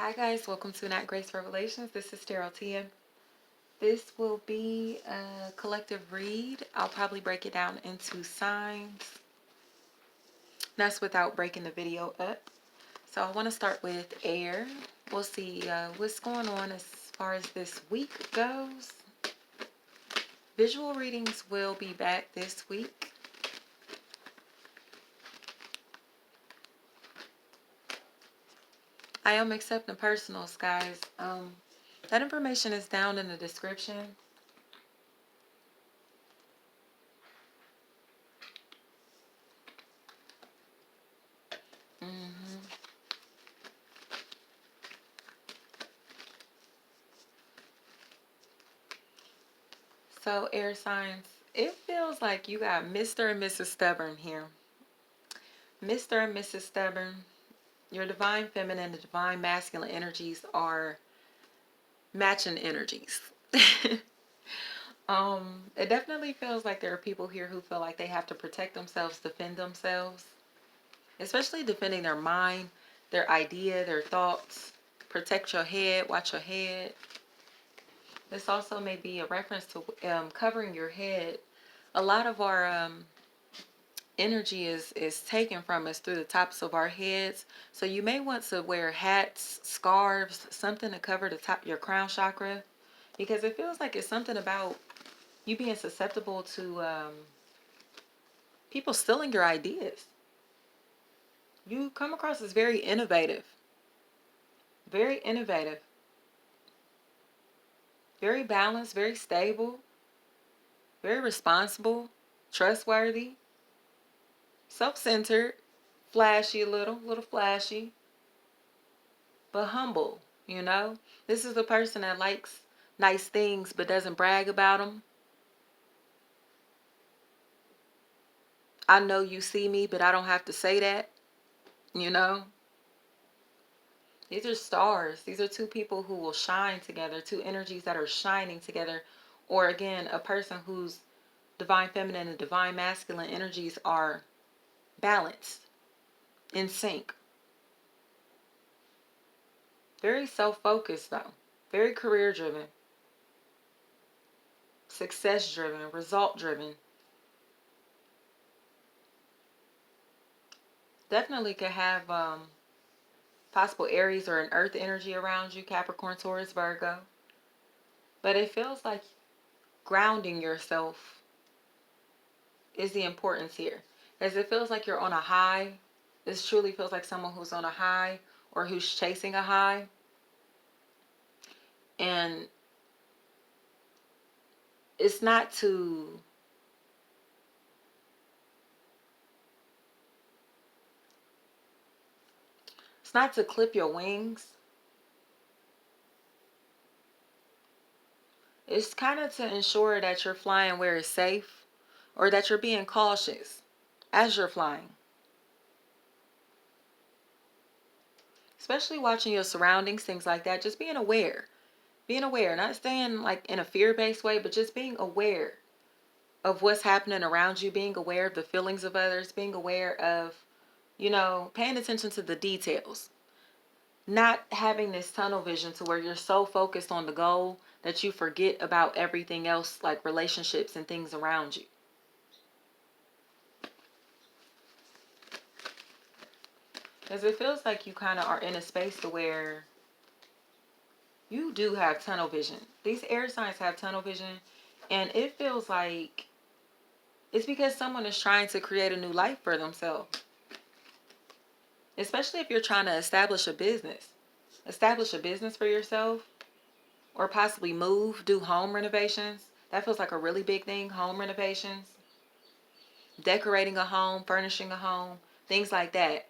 Hi guys, welcome to Not Grace Revelations. This is Tarot Tia. This will be a collective read. I'll probably break it down into signs. That's without breaking the video up. So I want to start with air. We'll see what's going on as far as this week goes. Visual readings will be back this week. I am accepting personals, guys. That information is down in the description. So, air signs, it feels like you got Mr. and Mrs. Stubborn here. Mr. and Mrs. Stubborn, your divine feminine and divine masculine energies are matching energies. It definitely feels like there are people here who feel like they have to protect themselves, defend themselves, especially defending their mind, their idea, their thoughts. Protect your head, watch your head. This also may be a reference to covering your head. A lot of our energy is taken from us through the tops of our heads. So you may want to wear hats, scarves, something to cover the top, your crown chakra, because it feels like it's something about you being susceptible to people stealing your ideas. You come across as very innovative, very innovative, very balanced, very stable, very responsible, trustworthy, self-centered, flashy, a little flashy, but humble, you know? This is a person that likes nice things but doesn't brag about them. I know you see me, but I don't have to say that, you know? These are stars. These are two people who will shine together, two energies that are shining together. Or again, a person whose divine feminine and divine masculine energies are balanced, in sync. Very self-focused though. Very career-driven. Success-driven. Result-driven. Definitely could have possible Aries or an earth energy around you. Capricorn, Taurus, Virgo. But it feels like grounding yourself is the importance here. As it feels like you're on a high. This truly feels like someone who's on a high or who's chasing a high. And it's not to clip your wings. It's kind of to ensure that you're flying where it's safe or that you're being cautious as you're flying. Especially watching your surroundings, things like that. Just being aware. Being aware. Not staying like in a fear-based way, but just being aware of what's happening around you. Being aware of the feelings of others. Being aware of, you know, paying attention to the details. Not having this tunnel vision to where you're so focused on the goal that you forget about everything else, like relationships and things around you. Because it feels like you kind of are in a space to where you do have tunnel vision. These air signs have tunnel vision, and it feels like it's because someone is trying to create a new life for themselves. Especially if you're trying to establish a business. Establish a business for yourself, or possibly move, do home renovations. That feels like a really big thing, home renovations. Decorating a home, furnishing a home, things like that.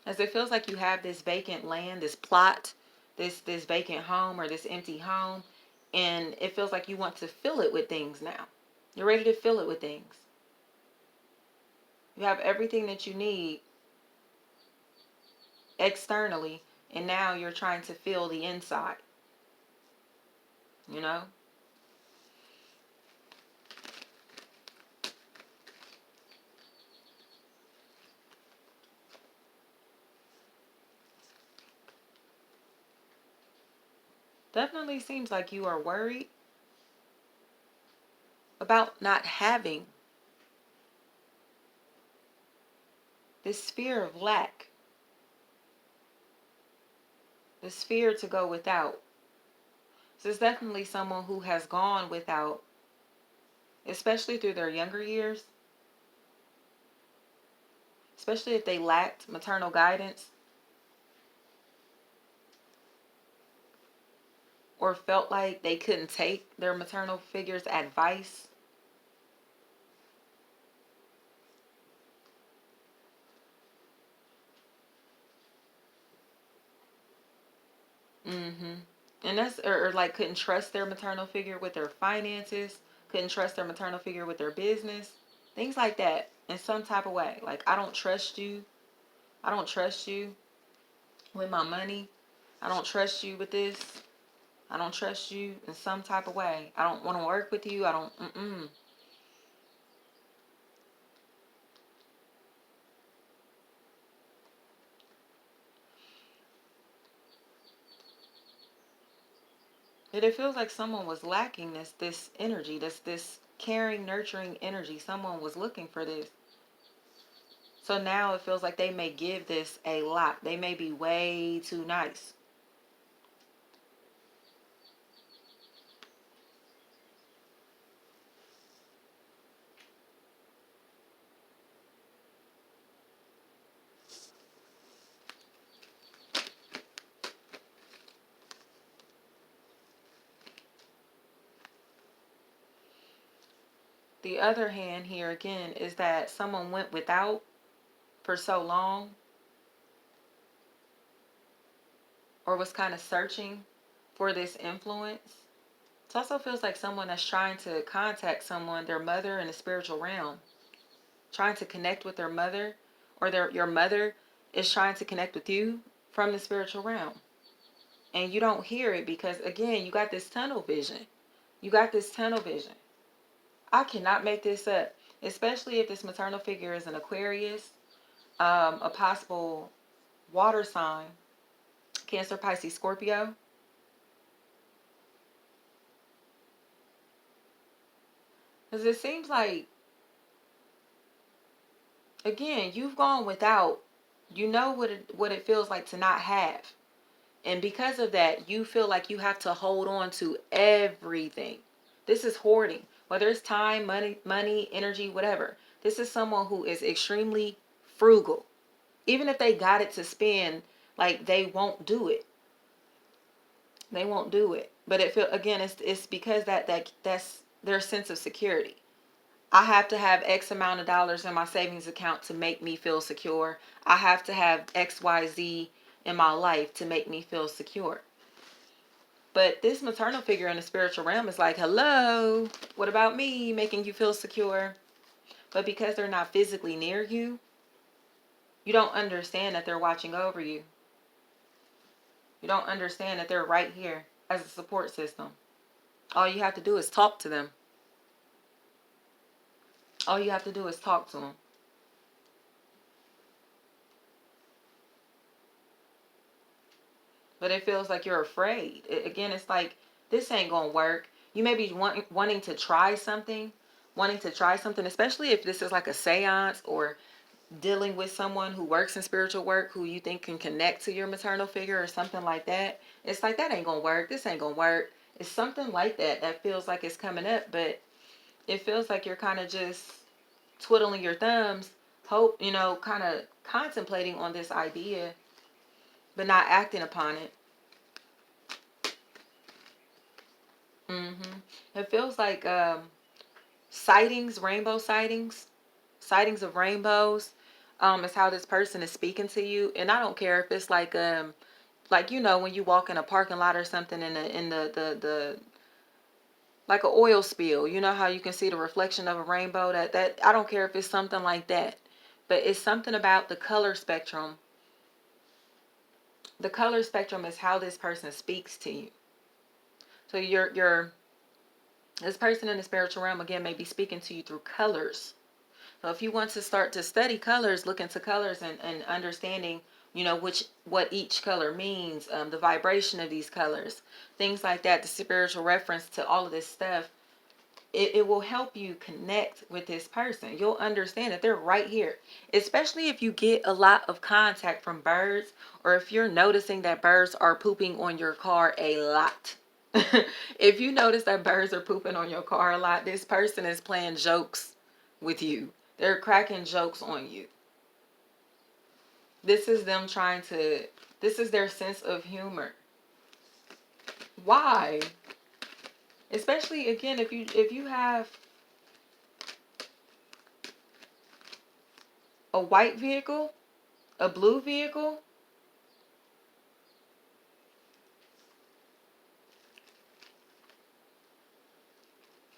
As it feels like you have this vacant land, this plot, this vacant home or this empty home, and it feels like you want to fill it with things now. You're ready to fill it with things. You have everything that you need externally, and now you're trying to fill the inside. You know? Definitely seems like you are worried about not having, this fear of lack, this fear to go without. This is definitely someone who has gone without, especially through their younger years, especially if they lacked maternal guidance or felt like they couldn't take their maternal figure's advice. Mm-hmm. And that's, or like couldn't trust their maternal figure with their finances, couldn't trust their maternal figure with their business, things like that in some type of way. Like, I don't trust you. I don't trust you with my money. I don't trust you with this. I don't trust you in some type of way. I don't want to work with you. I don't, mm-mm. It feels like someone was lacking this energy, this caring, nurturing energy. Someone was looking for this. So now it feels like they may give this a lot. They may be way too nice. The other hand here again is that someone went without for so long, or was kind of searching for this influence. It also feels like someone that's trying to contact someone, their mother in the spiritual realm, trying to connect with their mother, or your mother is trying to connect with you from the spiritual realm. And you don't hear it because, again, you got this tunnel vision. You got this tunnel vision. I cannot make this up, especially if this maternal figure is an Aquarius, a possible water sign, Cancer, Pisces, Scorpio. Because it seems like, again, you've gone without. You know what it feels like to not have. And because of that, you feel like you have to hold on to everything. This is hoarding, whether it's time, money, energy, whatever. This is someone who is extremely frugal. Even if they got it to spend, like, they won't do it. They won't do it. But it feel, again, it's because that's their sense of security. I have to have X amount of dollars in my savings account to make me feel secure. I have to have XYZ in my life to make me feel secure. But this maternal figure in the spiritual realm is like, hello, what about me making you feel secure? But because they're not physically near you, you don't understand that they're watching over you. You don't understand that they're right here as a support system. All you have to do is talk to them. All you have to do is talk to them. But it feels like you're afraid. Again, it's like, this ain't gonna work. You may be wanting to try something, especially if this is like a seance, or dealing with someone who works in spiritual work who you think can connect to your maternal figure or something like that. It's like, that ain't gonna work. This ain't gonna work. It's something like that feels like it's coming up, but it feels like you're kind of just twiddling your thumbs, kind of contemplating on this idea, but not acting upon it. It feels like sightings, rainbow sightings, sightings of rainbows, is how this person is speaking to you. And I don't care if it's like, when you walk in a parking lot or something, in the like an oil spill, you know how you can see the reflection of a rainbow. That I don't care if it's something like that, but it's something about the color spectrum. The color spectrum is how this person speaks to you. So this person in the spiritual realm, again, may be speaking to you through colors. So if you want to start to study colors, look into colors, and understanding you know, what each color means, the vibration of these colors, things like that, the spiritual reference to all of this stuff. It will help you connect with this person. You'll understand that they're right here. Especially if you get a lot of contact from birds, or if you're noticing that birds are pooping on your car a lot. If you notice that birds are pooping on your car a lot, this person is playing jokes with you. They're cracking jokes on you. This is them trying to, this is their sense of humor. Why? Especially, again, if you have a white vehicle, a blue vehicle,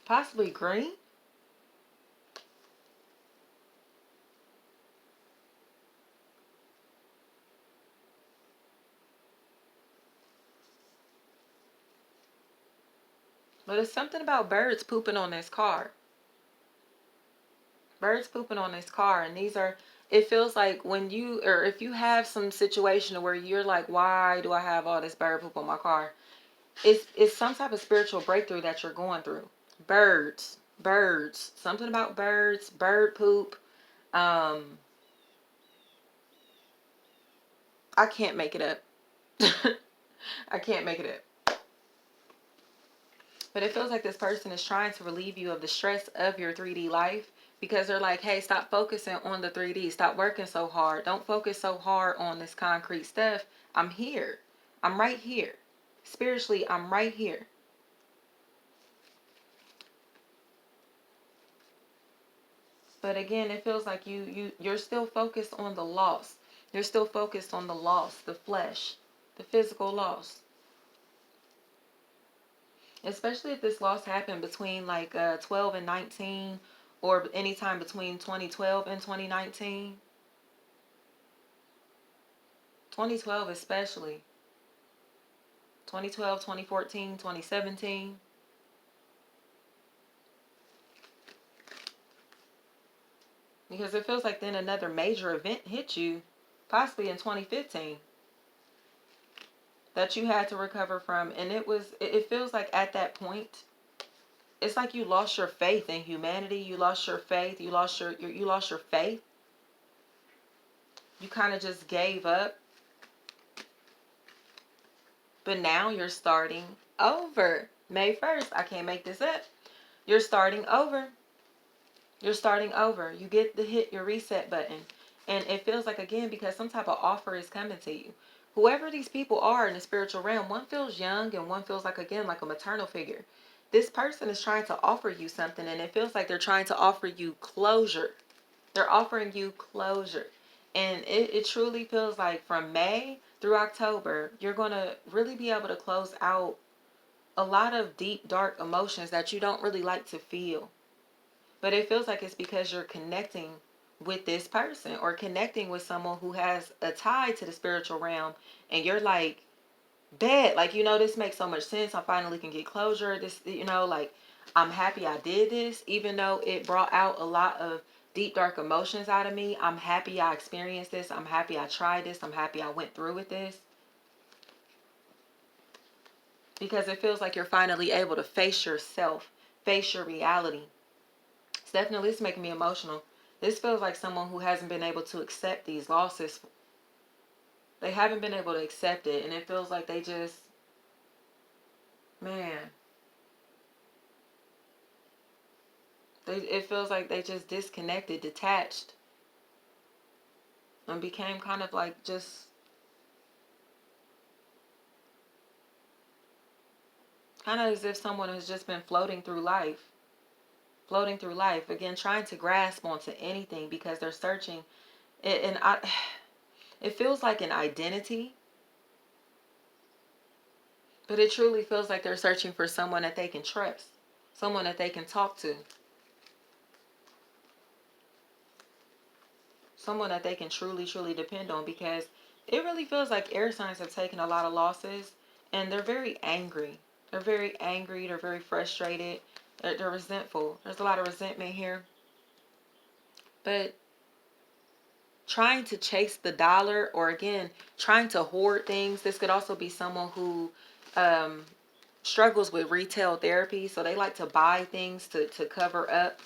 possibly green. But it's something about birds pooping on this car. Birds pooping on this car. And these are, it feels like when you, or if you have some situation where you're like, why do I have all this bird poop on my car? It's some type of spiritual breakthrough that you're going through. Birds, something about birds, bird poop. I can't make it up. I can't make it up. But it feels like this person is trying to relieve you of the stress of your 3D life, because they're like, hey, stop focusing on the 3D. Stop working so hard. Don't focus so hard on this concrete stuff. I'm here. I'm right here. Spiritually, I'm right here. But again, it feels like you're still focused on the loss. You're still focused on the loss, the flesh, the physical loss. Especially if this loss happened between like 12 and 19, or anytime between 2012 and 2019. 2012 especially. 2012, 2014, 2017. Because it feels like then another major event hit you, possibly in 2015, that you had to recover from. And it feels like at that point, it's like you lost your faith in humanity. You lost your faith. You lost your faith. You kind of just gave up. But now you're starting over. May 1st, I can't make this up. You're starting over. You're starting over. You get to hit your reset button. And it feels like, again, because some type of offer is coming to you. Whoever these people are in the spiritual realm, one feels young and one feels like, again, like a maternal figure. This person is trying to offer you something, and it feels like they're trying to offer you closure. They're offering you closure. And it truly feels like from May through October, you're going to really be able to close out a lot of deep, dark emotions that you don't really like to feel. But it feels like it's because you're connecting with this person, or connecting with someone who has a tie to the spiritual realm. And you're like, bet, like, this makes so much sense. I finally can get closure. This, like, I'm happy I did this, even though it brought out a lot of deep, dark emotions out of me. I'm happy I experienced this. I'm happy I tried this. I'm happy I went through with this. Because it feels like you're finally able to face yourself, face your reality. It's making me emotional. This feels like someone who hasn't been able to accept these losses. They haven't been able to accept it, and it feels like they just, man, it feels like they just disconnected, detached, and became kind of like just kind of as if someone has just been floating through life, again, trying to grasp onto anything, because they're searching. It feels like an identity, but it truly feels like they're searching for someone that they can trust, someone that they can talk to, someone that they can truly, truly depend on. Because it really feels like air signs have taken a lot of losses, and they're very angry. They're very angry. They're very frustrated. They're resentful. There's a lot of resentment here. But trying to chase the dollar, or again, trying to hoard things. This could also be someone who struggles with retail therapy. So they like to buy things to cover up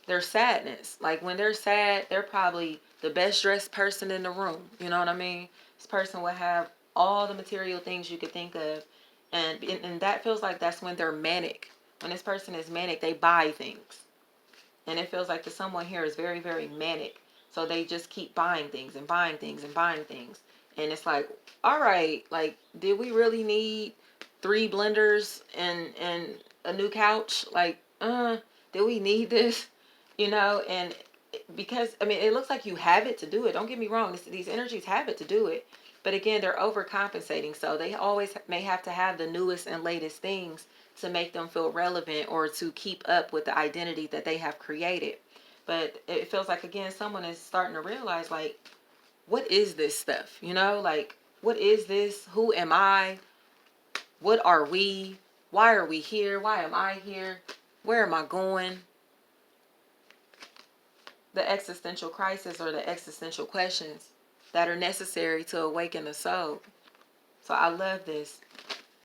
their sadness. Like when they're sad, they're probably the best dressed person in the room. You know what I mean? This person will have all the material things you could think of. And that feels like that's when they're manic. When this person is manic, they buy things. And it feels like the someone here is very, very manic. So they just keep buying things and buying things and buying things. And it's like, all right, like, did we really need 3 blenders and a new couch? Like, did we need this? You know, and because, I mean, it looks like you have it to do it. Don't get me wrong. These energies have it to do it. But again, they're overcompensating. So they always may have to have the newest and latest things to make them feel relevant or to keep up with the identity that they have created. But it feels like, again, someone is starting to realize, like, what is this stuff? You know, like, what is this? Who am I? What are we? Why are we here? Why am I here? Where am I going? The existential crisis, or the existential questions that are necessary to awaken the soul. So I love this.